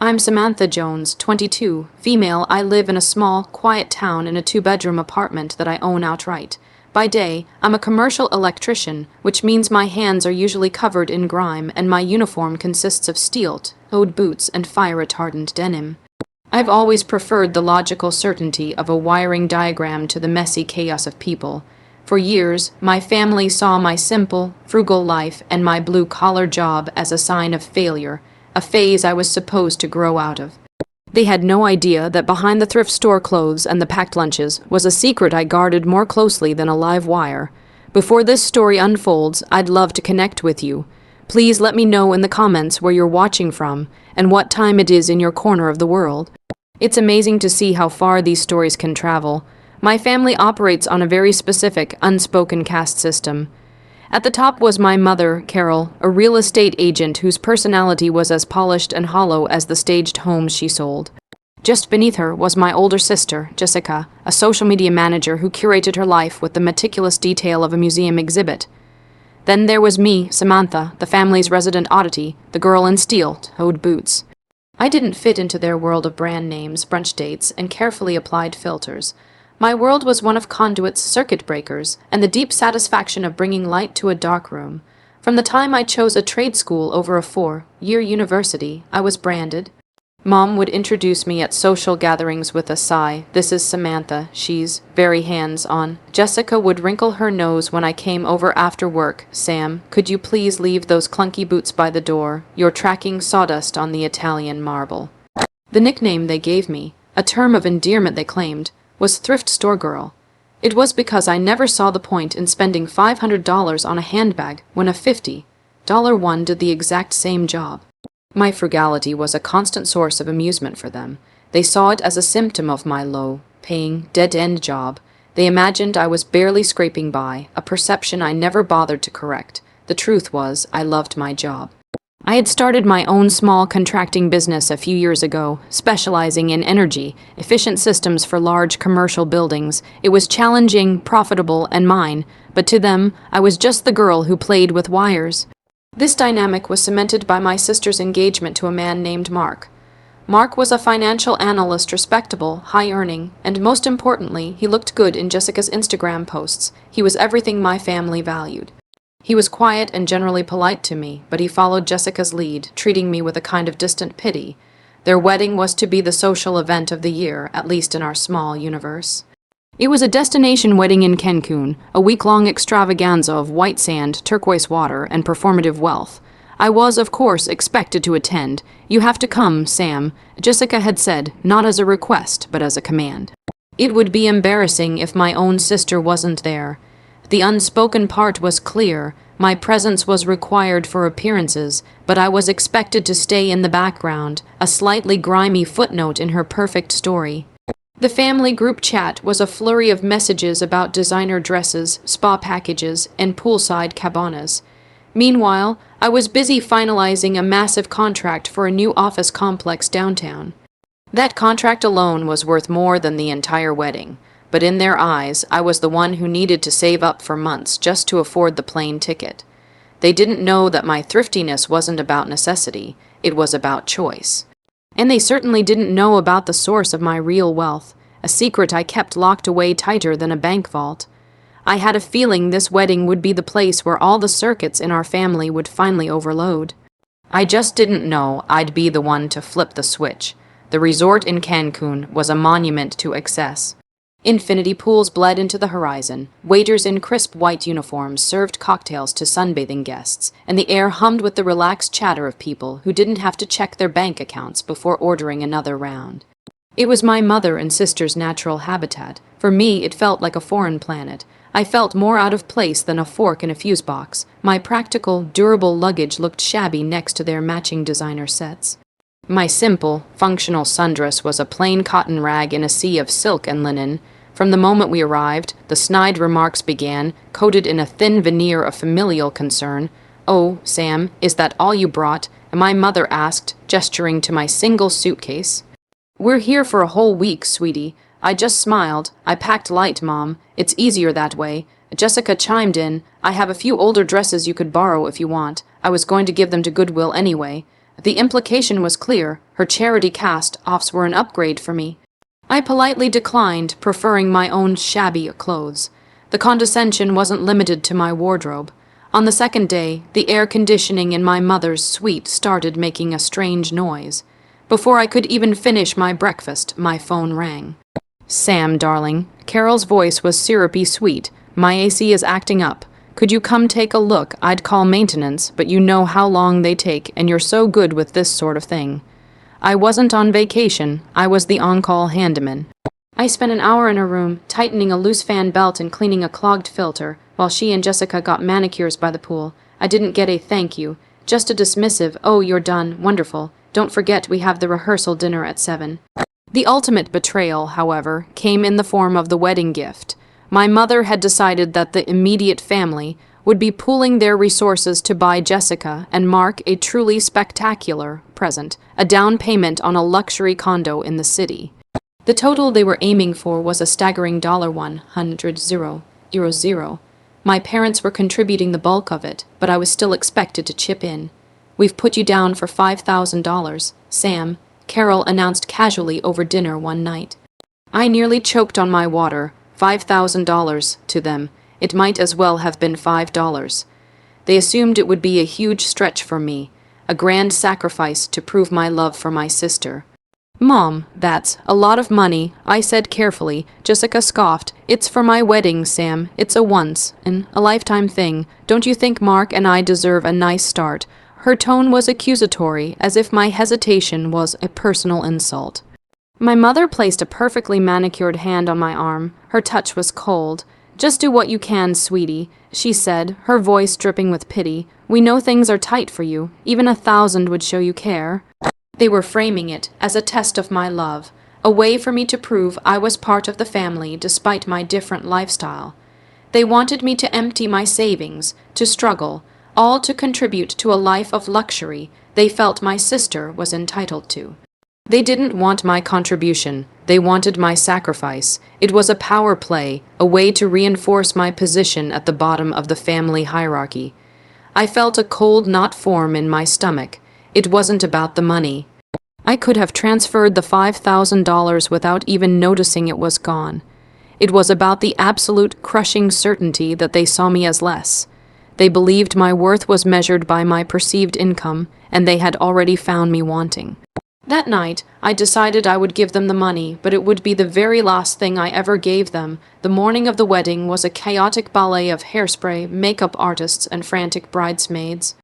I'm Samantha Jones, 22, female. I live in a small, quiet town in a two-bedroom apartment that I own outright. By day, I'm a commercial electrician, which means my hands are usually covered in grime and my uniform consists of steel-toed boots and fire-retardant denim. I've always preferred the logical certainty of a wiring diagram to the messy chaos of people. For years, my family saw my simple, frugal life and my blue-collar job as a sign of failure, a phase I was supposed to grow out of. They had no idea that behind the thrift store clothes and the packed lunches was a secret I guarded more closely than a live wire. Before this story unfolds, I'd love to connect with you. Please let me know in the comments where you're watching from and what time it is in your corner of the world. It's amazing to see how far these stories can travel. My family operates on a very specific, unspoken caste system. At the top was my mother, Carol, a real estate agent whose personality was as polished and hollow as the staged homes she sold. Just beneath her was my older sister, Jessica, a social media manager who curated her life with the meticulous detail of a museum exhibit. Then there was me, Samantha, the family's resident oddity, the girl in steel-toed boots. I didn't fit into their world of brand names, brunch dates, and carefully applied filters. My world was one of conduits, circuit breakers, and the deep satisfaction of bringing light to a dark room. From the time I chose a trade school over a 4-year university, I was branded. Mom would introduce me at social gatherings with a sigh. This is Samantha. She's very hands-on. Jessica would wrinkle her nose when I came over after work. Sam, could you please leave those clunky boots by the door? You're tracking sawdust on the Italian marble. The nickname they gave me, a term of endearment they claimed, was Thrift Store Girl. It was because I never saw the point in spending $500 on a handbag when a $50 one did the exact same job. My frugality was a constant source of amusement for them. They saw it as a symptom of my low-paying, dead-end job. They imagined I was barely scraping by, a perception I never bothered to correct. The truth was, I loved my job. I had started my own small contracting business a few years ago, specializing in energy-efficient systems for large commercial buildings. It was challenging, profitable, and mine, but to them, I was just the girl who played with wires. This dynamic was cemented by my sister's engagement to a man named Mark. Mark was a financial analyst, respectable, high-earning, and most importantly, he looked good in Jessica's Instagram posts. He was everything my family valued. He was quiet and generally polite to me, but he followed Jessica's lead, treating me with a kind of distant pity. Their wedding was to be the social event of the year, at least in our small universe. It was a destination wedding in Cancun, a week-long extravaganza of white sand, turquoise water, and performative wealth. I was, of course, expected to attend. You have to come, Sam, Jessica had said, not as a request, but as a command. It would be embarrassing if my own sister wasn't there. The unspoken part was clear. My presence was required for appearances, but I was expected to stay in the background, a slightly grimy footnote in her perfect story. The family group chat was a flurry of messages about designer dresses, spa packages, and poolside cabanas. Meanwhile, I was busy finalizing a massive contract for a new office complex downtown. That contract alone was worth more than the entire wedding. But in their eyes, I was the one who needed to save up for months just to afford the plane ticket. They didn't know that my thriftiness wasn't about necessity, it was about choice. And they certainly didn't know about the source of my real wealth, a secret I kept locked away tighter than a bank vault. I had a feeling this wedding would be the place where all the circuits in our family would finally overload. I just didn't know I'd be the one to flip the switch. The resort in Cancun was a monument to excess. Infinity pools bled into the horizon. Waiters in crisp white uniforms served cocktails to sunbathing guests, and the air hummed with the relaxed chatter of people who didn't have to check their bank accounts before ordering another round. It was my mother and sister's natural habitat. For me, it felt like a foreign planet. I felt more out of place than a fork in a fuse box. My practical, durable luggage looked shabby next to their matching designer sets. My simple, functional sundress was a plain cotton rag in a sea of silk and linen. From the moment we arrived, the snide remarks began, coated in a thin veneer of familial concern. "Oh, Sam, is that all you brought?" And my mother asked, gesturing to my single suitcase. "We're here for a whole week, sweetie." I just smiled. "I packed light, Mom. It's easier that way." Jessica chimed in. "I have a few older dresses you could borrow if you want. I was going to give them to Goodwill anyway." The implication was clear. Her charity cast-offs were an upgrade for me. I politely declined, preferring my own shabby clothes. The condescension wasn't limited to my wardrobe. On the second day, the air conditioning in my mother's suite started making a strange noise. Before I could even finish my breakfast, my phone rang. "Sam, darling." Carol's voice was syrupy sweet. "My AC is acting up. Could you come take a look? I'd call maintenance, but you know how long they take, and you're so good with this sort of thing." I wasn't on vacation. I was the on-call handyman. I spent an hour in her room, tightening a loose fan belt and cleaning a clogged filter, while she and Jessica got manicures by the pool. I didn't get a thank you, just a dismissive, "Oh, you're done, wonderful. Don't forget we have the rehearsal dinner at 7. The ultimate betrayal, however, came in the form of the wedding gift. My mother had decided that the immediate family would be pooling their resources to buy Jessica and Mark a truly spectacular present, a down payment on a luxury condo in the city. The total they were aiming for was a staggering $100,000. My parents were contributing the bulk of it, but I was still expected to chip in. "We've put you down for $5,000, Sam," Carol announced casually over dinner one night. I nearly choked on my water. $5,000 to them. It might as well have been $5. They assumed it would be a huge stretch for me, a grand sacrifice to prove my love for my sister. "Mom, that's a lot of money," I said carefully. Jessica scoffed. "It's for my wedding, Sam. It's a once-in-a-lifetime thing. Don't you think Mark and I deserve a nice start?" Her tone was accusatory, as if my hesitation was a personal insult. My mother placed a perfectly manicured hand on my arm. Her touch was cold. "Just do what you can, sweetie," she said, her voice dripping with pity. "We know things are tight for you. Even 1,000 would show you care." They were framing it as a test of my love, a way for me to prove I was part of the family despite my different lifestyle. They wanted me to empty my savings, to struggle, all to contribute to a life of luxury they felt my sister was entitled to. They didn't want my contribution. They wanted my sacrifice. It was a power play, a way to reinforce my position at the bottom of the family hierarchy. I felt a cold knot form in my stomach. It wasn't about the money. I could have transferred the $5,000 without even noticing it was gone. It was about the absolute crushing certainty that they saw me as less. They believed my worth was measured by my perceived income, and they had already found me wanting. That night, I decided I would give them the money, but it would be the very last thing I ever gave them. The morning of the wedding was a chaotic ballet of hairspray, makeup artists, and frantic bridesmaids.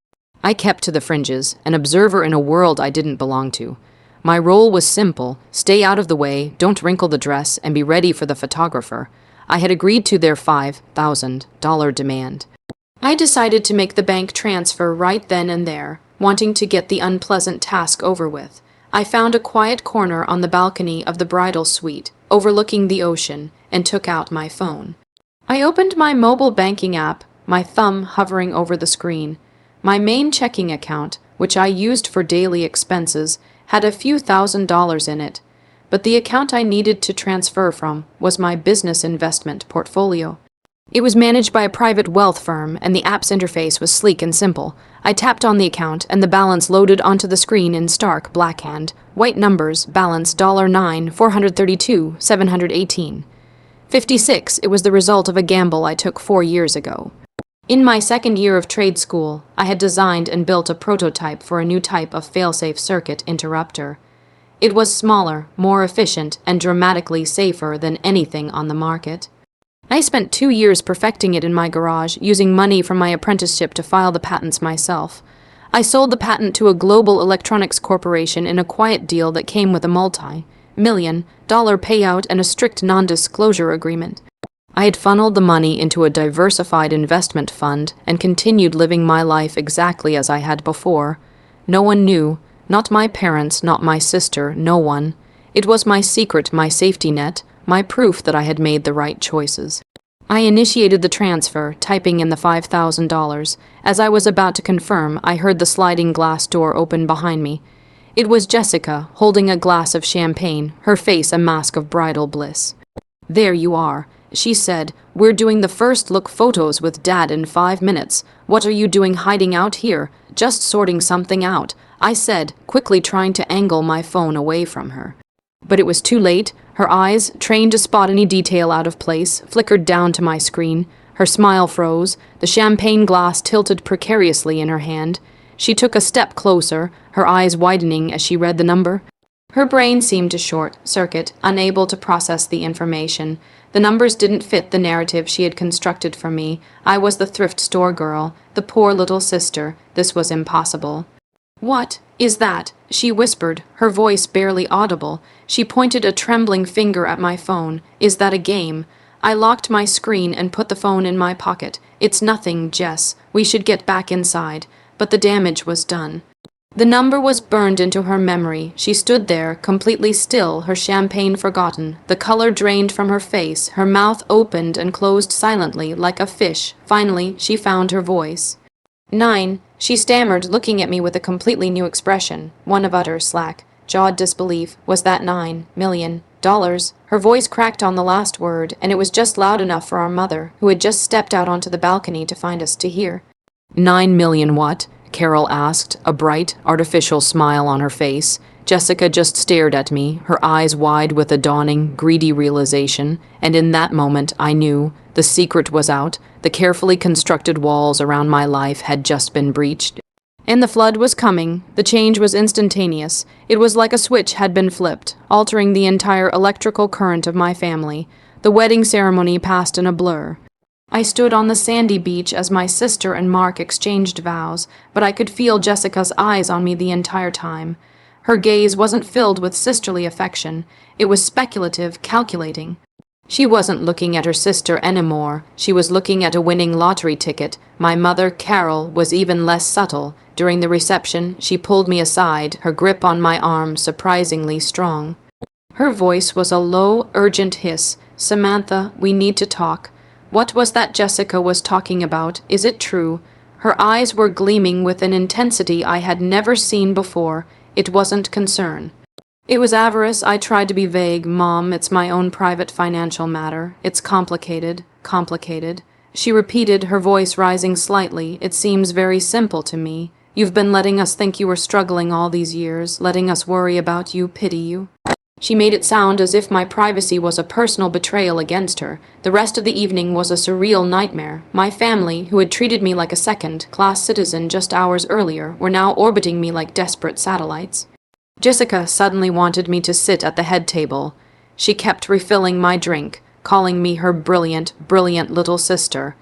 I kept to the fringes, an observer in a world I didn't belong to. My role was simple: stay out of the way, don't wrinkle the dress, and be ready for the photographer. I had agreed to their $5,000 demand. I decided to make the bank transfer right then and there, wanting to get the unpleasant task over with. I found a quiet corner on the balcony of the bridal suite, overlooking the ocean, and took out my phone. I opened my mobile banking app, my thumb hovering over the screen. My main checking account, which I used for daily expenses, had a few $1,000s in it, but the account I needed to transfer from was my business investment portfolio. It was managed by a private wealth firm, and the app's interface was sleek and simple. I tapped on the account, and the balance loaded onto the screen in stark blackhand. White numbers, balance $9,432,718. 56, it was the result of a gamble I took 4 years ago. In my second year of trade school, I had designed and built a prototype for a new type of failsafe circuit interrupter. It was smaller, more efficient, and dramatically safer than anything on the market. I spent 2 years perfecting it in my garage, using money from my apprenticeship to file the patents myself. I sold the patent to a global electronics corporation in a quiet deal that came with a multi-million-dollar payout and a strict non-disclosure agreement. I had funneled the money into a diversified investment fund and continued living my life exactly as I had before. No one knew, not my parents, not my sister, no one. It was my secret, my safety net, my proof that I had made the right choices. I initiated the transfer, typing in the $5,000. As I was about to confirm, I heard the sliding glass door open behind me. It was Jessica, holding a glass of champagne, her face a mask of bridal bliss. "There you are," she said. "We're doing the first look photos with Dad in 5 minutes. What are you doing hiding out here? Just sorting something out. I said, quickly trying to angle my phone away from her. But it was too late. Her eyes, trained to spot any detail out of place, flickered down to my screen. Her smile froze, the champagne glass tilted precariously in her hand. She took a step closer, her eyes widening as she read the number. Her brain seemed to short-circuit, unable to process the information. The numbers didn't fit the narrative she had constructed for me. I was the thrift store girl, the poor little sister. This was impossible. "What is that?" she whispered, her voice barely audible. She pointed a trembling finger at my phone. "Is that a game?" I locked my screen and put the phone in my pocket. "It's nothing, Jess. We should get back inside." But the damage was done. The number was burned into her memory. She stood there, completely still, her champagne forgotten. The color drained from her face, her mouth opened and closed silently, like a fish. Finally, she found her voice. 9, she stammered, looking at me with a completely new expression, one of utter slack-jawed disbelief. Was that $9 million? Her voice cracked on the last word, and it was just loud enough for our mother, who had just stepped out onto the balcony to find us, to hear. 9 million what? Carol asked, a bright, artificial smile on her face. Jessica just stared at me, her eyes wide with a dawning, greedy realization, and in that moment I knew the secret was out. The carefully constructed walls around my life had just been breached. And the flood was coming. The change was instantaneous. It was like a switch had been flipped, altering the entire electrical current of my family. The wedding ceremony passed in a blur. I stood on the sandy beach as my sister and Mark exchanged vows, but I could feel Jessica's eyes on me the entire time. Her gaze wasn't filled with sisterly affection. It was speculative, calculating. She wasn't looking at her sister anymore. She was looking at a winning lottery ticket. My mother, Carol, was even less subtle. During the reception, she pulled me aside, her grip on my arm surprisingly strong. Her voice was a low, urgent hiss. "Samantha, we need to talk." What was that Jessica was talking about? Is it true? Her eyes were gleaming with an intensity I had never seen before. It wasn't concern. It was avarice. I tried to be vague. "Mom, it's my own private financial matter. It's complicated. She repeated, her voice rising slightly. "It seems very simple to me. You've been letting us think you were struggling all these years, letting us worry about you, pity you." She made it sound as if my privacy was a personal betrayal against her. The rest of the evening was a surreal nightmare. My family, who had treated me like a second-class citizen just hours earlier, were now orbiting me like desperate satellites. Jessica suddenly wanted me to sit at the head table. She kept refilling my drink, calling me her brilliant little sister.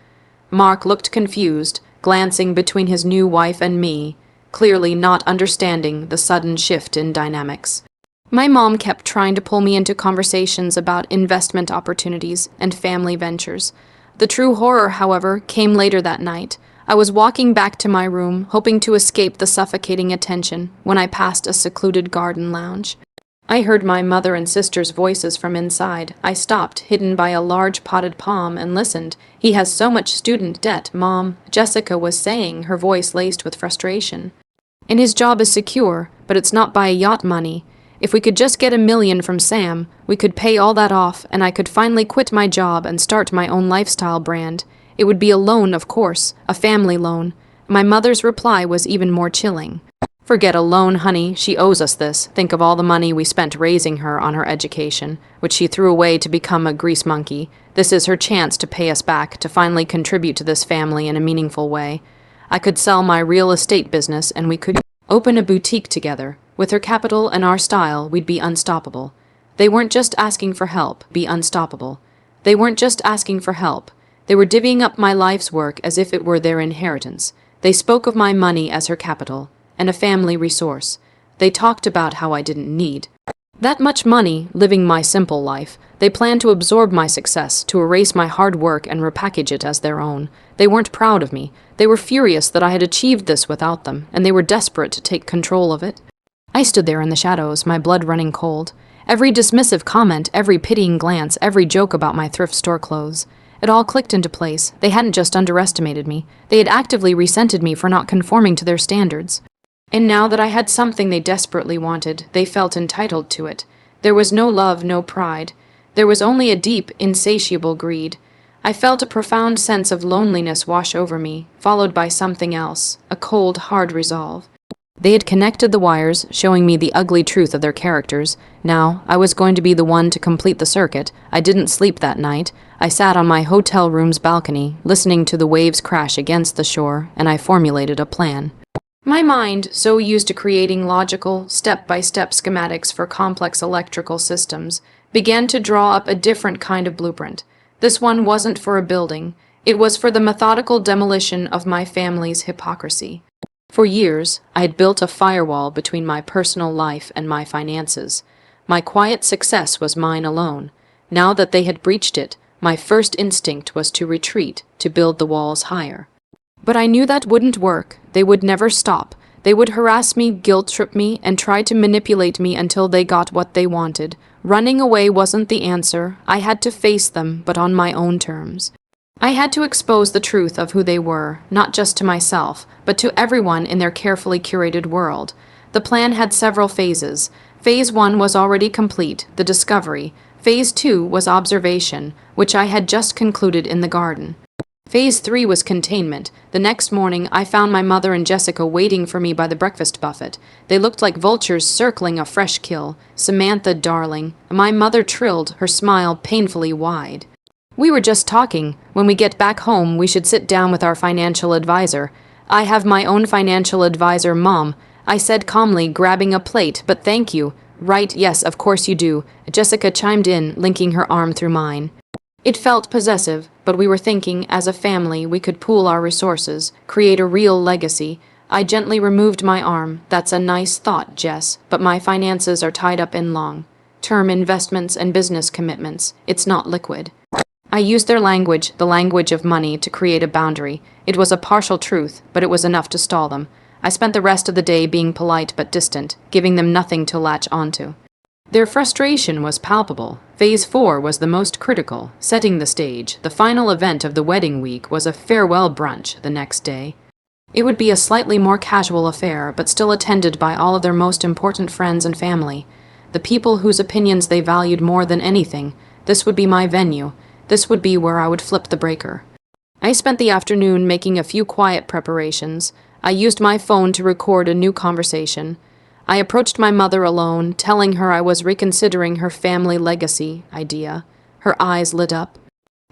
Mark looked confused, glancing between his new wife and me, clearly not understanding the sudden shift in dynamics. My mom kept trying to pull me into conversations about investment opportunities and family ventures. The true horror, however, came later that night. I was walking back to my room, hoping to escape the suffocating attention, when I passed a secluded garden lounge. I heard my mother and sister's voices from inside. I stopped, hidden by a large potted palm, and listened. "He has so much student debt, Mom," Jessica was saying, her voice laced with frustration. "And his job is secure, but it's not by yacht money. If we could just get $1 million from Sam, we could pay all that off, and I could finally quit my job and start my own lifestyle brand. It would be a loan, of course, a family loan." My mother's reply was even more chilling. "Forget a loan, honey. She owes us this. Think of all the money we spent raising her on her education, which she threw away to become a grease monkey. This is her chance to pay us back, to finally contribute to this family in a meaningful way. I could sell my real estate business, and we could open a boutique together. With her capital and our style, we'd be unstoppable." They weren't just asking for help. Be unstoppable. They weren't just asking for help. They were divvying up my life's work as if it were their inheritance. They spoke of my money as her capital, and a family resource. They talked about how I didn't need that much money, living my simple life. They planned to absorb my success, to erase my hard work and repackage it as their own. They weren't proud of me. They were furious that I had achieved this without them, and they were desperate to take control of it. I stood there in the shadows, my blood running cold. Every dismissive comment, every pitying glance, every joke about my thrift store clothes. It all clicked into place. They hadn't just underestimated me. They had actively resented me for not conforming to their standards. And now that I had something they desperately wanted, they felt entitled to it. There was no love, no pride. There was only a deep, insatiable greed. I felt a profound sense of loneliness wash over me, followed by something else, a cold, hard resolve. They had connected the wires, showing me the ugly truth of their characters. Now, I was going to be the one to complete the circuit. I didn't sleep that night. I sat on my hotel room's balcony, listening to the waves crash against the shore, and I formulated a plan. My mind, so used to creating logical, step-by-step schematics for complex electrical systems, began to draw up a different kind of blueprint. This one wasn't for a building. It was for the methodical demolition of my family's hypocrisy. For years, I had built a firewall between my personal life and my finances. My quiet success was mine alone. Now that they had breached it, my first instinct was to retreat, to build the walls higher. But I knew that wouldn't work. They would never stop. They would harass me, guilt-trip me, and try to manipulate me until they got what they wanted. Running away wasn't the answer. I had to face them, but on my own terms. I had to expose the truth of who they were, not just to myself, but to everyone in their carefully curated world. The plan had several phases. Phase 1 was already complete, the discovery. Phase 2 was observation, which I had just concluded in the garden. Phase 3 was containment. The next morning, I found my mother and Jessica waiting for me by the breakfast buffet. They looked like vultures circling a fresh kill. Samantha, darling. My mother trilled, her smile painfully wide. We were just talking. When we get back home, we should sit down with our financial advisor. I have my own financial advisor, Mom. I said calmly, grabbing a plate, but thank you. Right, yes, of course you do. Jessica chimed in, linking her arm through mine. It felt possessive, but we were thinking, as a family, we could pool our resources, create a real legacy. I gently removed my arm. That's a nice thought, Jess, but my finances are tied up in long-term investments and business commitments. It's not liquid. I used their language, the language of money, to create a boundary. It was a partial truth, but it was enough to stall them. I spent the rest of the day being polite but distant, giving them nothing to latch onto. Their frustration was palpable. Phase 4 was the most critical, setting the stage. The final event of the wedding week was a farewell brunch the next day. It would be a slightly more casual affair, but still attended by all of their most important friends and family. The people whose opinions they valued more than anything. This would be my venue. This would be where I would flip the breaker. I spent the afternoon making a few quiet preparations. I used my phone to record a new conversation. I approached my mother alone, telling her I was reconsidering her family legacy idea. Her eyes lit up.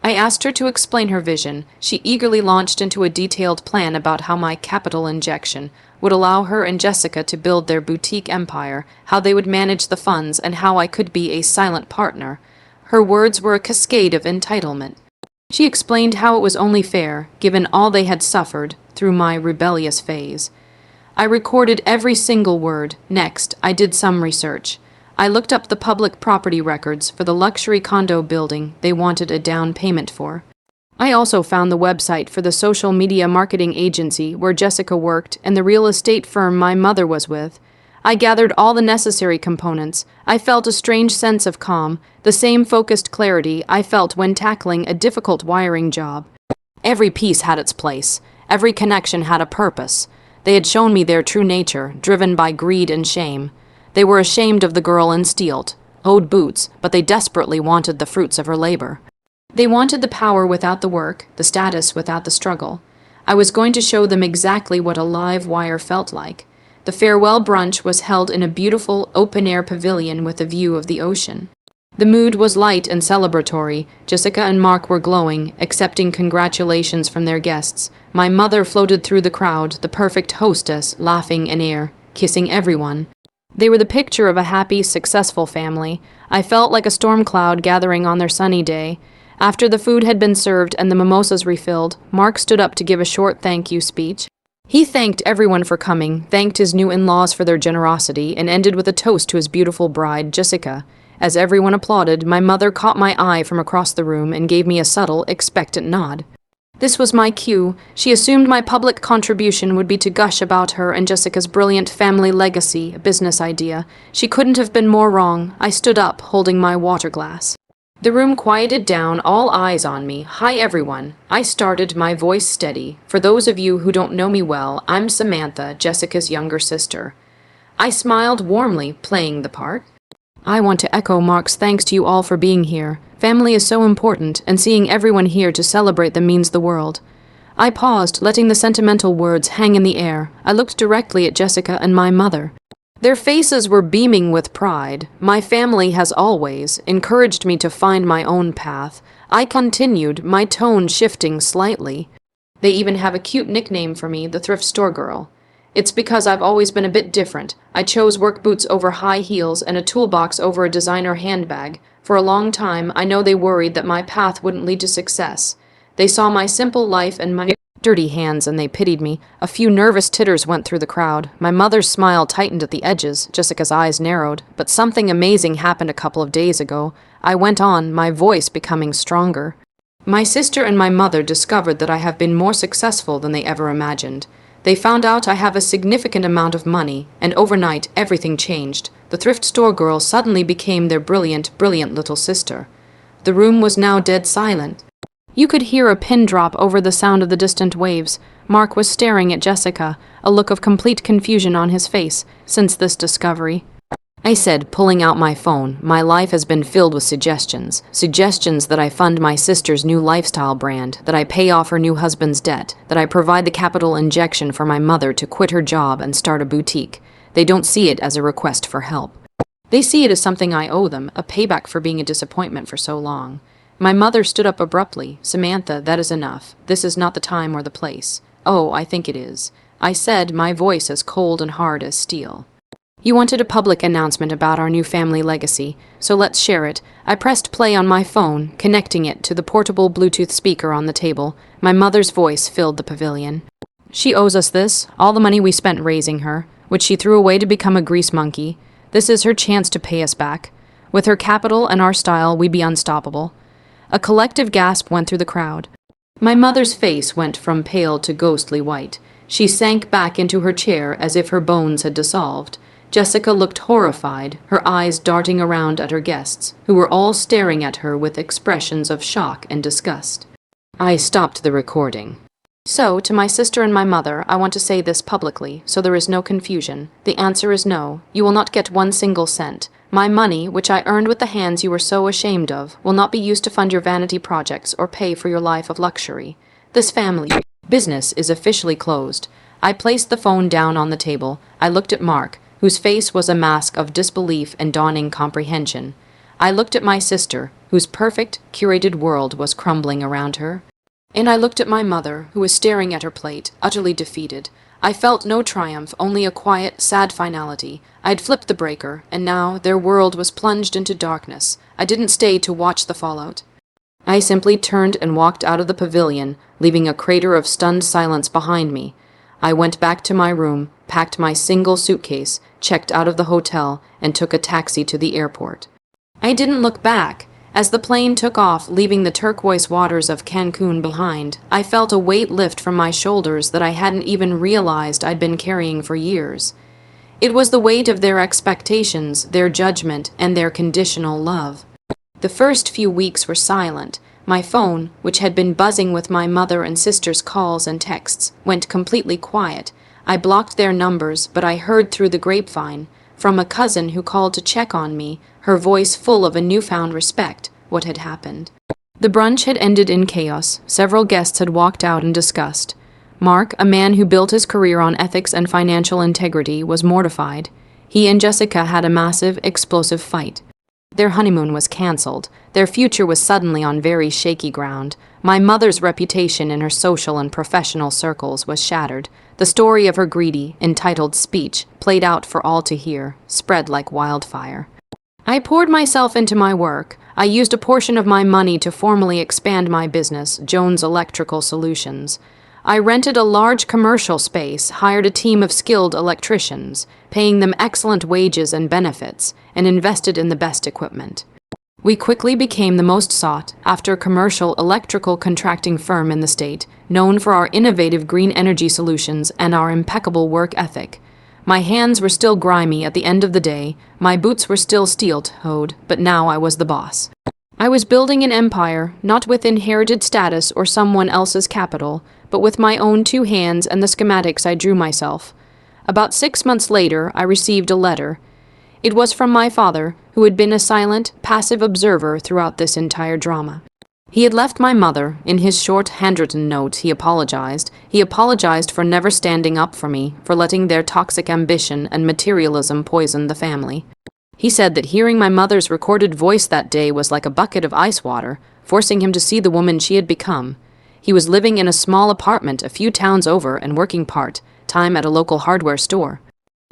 I asked her to explain her vision. She eagerly launched into a detailed plan about how my capital injection would allow her and Jessica to build their boutique empire, how they would manage the funds, and how I could be a silent partner. Her words were a cascade of entitlement. She explained how it was only fair, given all they had suffered through my rebellious phase. I recorded every single word. Next, I did some research. I looked up the public property records for the luxury condo building they wanted a down payment for. I also found the website for the social media marketing agency where Jessica worked and the real estate firm my mother was with. I gathered all the necessary components. I felt a strange sense of calm, the same focused clarity I felt when tackling a difficult wiring job. Every piece had its place. Every connection had a purpose. They had shown me their true nature, driven by greed and shame. They were ashamed of the girl in Steelt, owed boots, but they desperately wanted the fruits of her labor. They wanted the power without the work, the status without the struggle. I was going to show them exactly what a live wire felt like. The farewell brunch was held in a beautiful, open-air pavilion with a view of the ocean. The mood was light and celebratory. Jessica and Mark were glowing, accepting congratulations from their guests. My mother floated through the crowd, the perfect hostess, laughing in air, kissing everyone. They were the picture of a happy, successful family. I felt like a storm cloud gathering on their sunny day. After the food had been served and the mimosas refilled, Mark stood up to give a short thank you speech. He thanked everyone for coming, thanked his new in-laws for their generosity, and ended with a toast to his beautiful bride, Jessica. As everyone applauded, my mother caught my eye from across the room and gave me a subtle, expectant nod. This was my cue. She assumed my public contribution would be to gush about her and Jessica's brilliant family legacy, a business idea. She couldn't have been more wrong. I stood up, holding my water glass. The room quieted down, all eyes on me. Hi, everyone. I started, my voice steady. For those of you who don't know me well, I'm Samantha, Jessica's younger sister. I smiled warmly, playing the part. I want to echo Mark's thanks to you all for being here. Family is so important, and seeing everyone here to celebrate them means the world. I paused, letting the sentimental words hang in the air. I looked directly at Jessica and my mother. Their faces were beaming with pride. My family has always encouraged me to find my own path. I continued, my tone shifting slightly. They even have a cute nickname for me, the Thrift Store Girl. It's because I've always been a bit different. I chose work boots over high heels and a toolbox over a designer handbag. For a long time, I know they worried that my path wouldn't lead to success. They saw my simple life and my dirty hands and they pitied me. A few nervous titters went through the crowd. My mother's smile tightened at the edges. Jessica's eyes narrowed. But something amazing happened a couple of days ago. I went on, my voice becoming stronger. My sister and my mother discovered that I have been more successful than they ever imagined. They found out I have a significant amount of money, and overnight everything changed. The Thrift Store Girl suddenly became their brilliant little sister. The room was now dead silent. You could hear a pin drop over the sound of the distant waves. Mark was staring at Jessica, a look of complete confusion on his face since this discovery. I said, pulling out my phone, my life has been filled with suggestions. Suggestions that I fund my sister's new lifestyle brand, that I pay off her new husband's debt, that I provide the capital injection for my mother to quit her job and start a boutique. They don't see it as a request for help. They see it as something I owe them, a payback for being a disappointment for so long. My mother stood up abruptly. Samantha, that is enough. This is not the time or the place. Oh, I think it is. I said, my voice as cold and hard as steel. You wanted a public announcement about our new family legacy, so let's share it. I pressed play on my phone, connecting it to the portable Bluetooth speaker on the table. My mother's voice filled the pavilion. She owes us this, all the money we spent raising her, which she threw away to become a grease monkey. This is her chance to pay us back. With her capital and our style, we'd be unstoppable. A collective gasp went through the crowd. My mother's face went from pale to ghostly white. She sank back into her chair as if her bones had dissolved. Jessica looked horrified, her eyes darting around at her guests, who were all staring at her with expressions of shock and disgust. I stopped the recording. So, to my sister and my mother, I want to say this publicly, so there is no confusion. The answer is no. You will not get 1 single cent. My money, which I earned with the hands you were so ashamed of, will not be used to fund your vanity projects or pay for your life of luxury. This family business is officially closed. I placed the phone down on the table. I looked at Mark, whose face was a mask of disbelief and dawning comprehension. I looked at my sister, whose perfect, curated world was crumbling around her. And I looked at my mother, who was staring at her plate, utterly defeated. I felt no triumph, only a quiet, sad finality. I had flipped the breaker, and now their world was plunged into darkness. I didn't stay to watch the fallout. I simply turned and walked out of the pavilion, leaving a crater of stunned silence behind me. I went back to my room, packed my single suitcase, checked out of the hotel, and took a taxi to the airport. I didn't look back. As the plane took off, leaving the turquoise waters of Cancun behind, I felt a weight lift from my shoulders that I hadn't even realized I'd been carrying for years. It was the weight of their expectations, their judgment, and their conditional love. The first few weeks were silent. My phone, which had been buzzing with my mother and sister's calls and texts, went completely quiet. I blocked their numbers, but I heard through the grapevine, from a cousin who called to check on me, her voice full of a newfound respect, what had happened. The brunch had ended in chaos. Several guests had walked out in disgust. Mark, a man who built his career on ethics and financial integrity, was mortified. He and Jessica had a massive, explosive fight. Their honeymoon was cancelled. Their future was suddenly on very shaky ground. My mother's reputation in her social and professional circles was shattered. The story of her greedy, entitled speech, played out for all to hear, spread like wildfire. I poured myself into my work. I used a portion of my money to formally expand my business, Jones Electrical Solutions. I rented a large commercial space, hired a team of skilled electricians, paying them excellent wages and benefits, and invested in the best equipment. We quickly became the most sought-after commercial electrical contracting firm in the state, known for our innovative green energy solutions and our impeccable work ethic. My hands were still grimy at the end of the day, my boots were still steel-toed, but now I was the boss. I was building an empire, not with inherited status or someone else's capital, but with my own 2 hands and the schematics I drew myself. About 6 months later, I received a letter. It was from my father, who had been a silent, passive observer throughout this entire drama. He had left my mother. In his short handwritten note, he apologized. He apologized for never standing up for me, for letting their toxic ambition and materialism poison the family. He said that hearing my mother's recorded voice that day was like a bucket of ice water, forcing him to see the woman she had become. He was living in a small apartment a few towns over and working part-time at a local hardware store.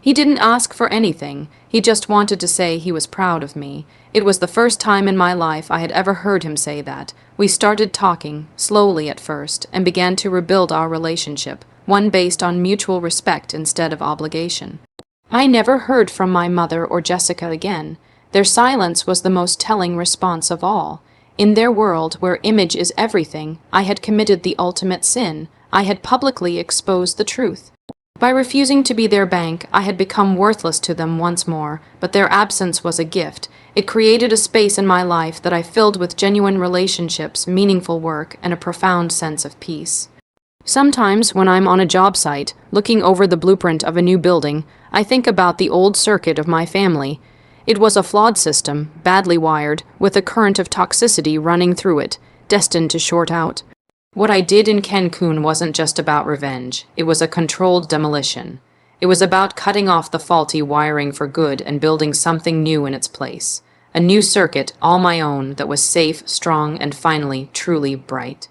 He didn't ask for anything. He just wanted to say he was proud of me. It was the first time in my life I had ever heard him say that. We started talking, slowly at first, and began to rebuild our relationship, one based on mutual respect instead of obligation. I never heard from my mother or Jessica again. Their silence was the most telling response of all. In their world, where image is everything, I had committed the ultimate sin. I had publicly exposed the truth. By refusing to be their bank, I had become worthless to them once more, but their absence was a gift. It created a space in my life that I filled with genuine relationships, meaningful work, and a profound sense of peace. Sometimes, when I'm on a job site, looking over the blueprint of a new building, I think about the old circuit of my family. It was a flawed system, badly wired, with a current of toxicity running through it, destined to short out. What I did in Cancun wasn't just about revenge. It was a controlled demolition. It was about cutting off the faulty wiring for good and building something new in its place. A new circuit, all my own, that was safe, strong, and finally, truly bright.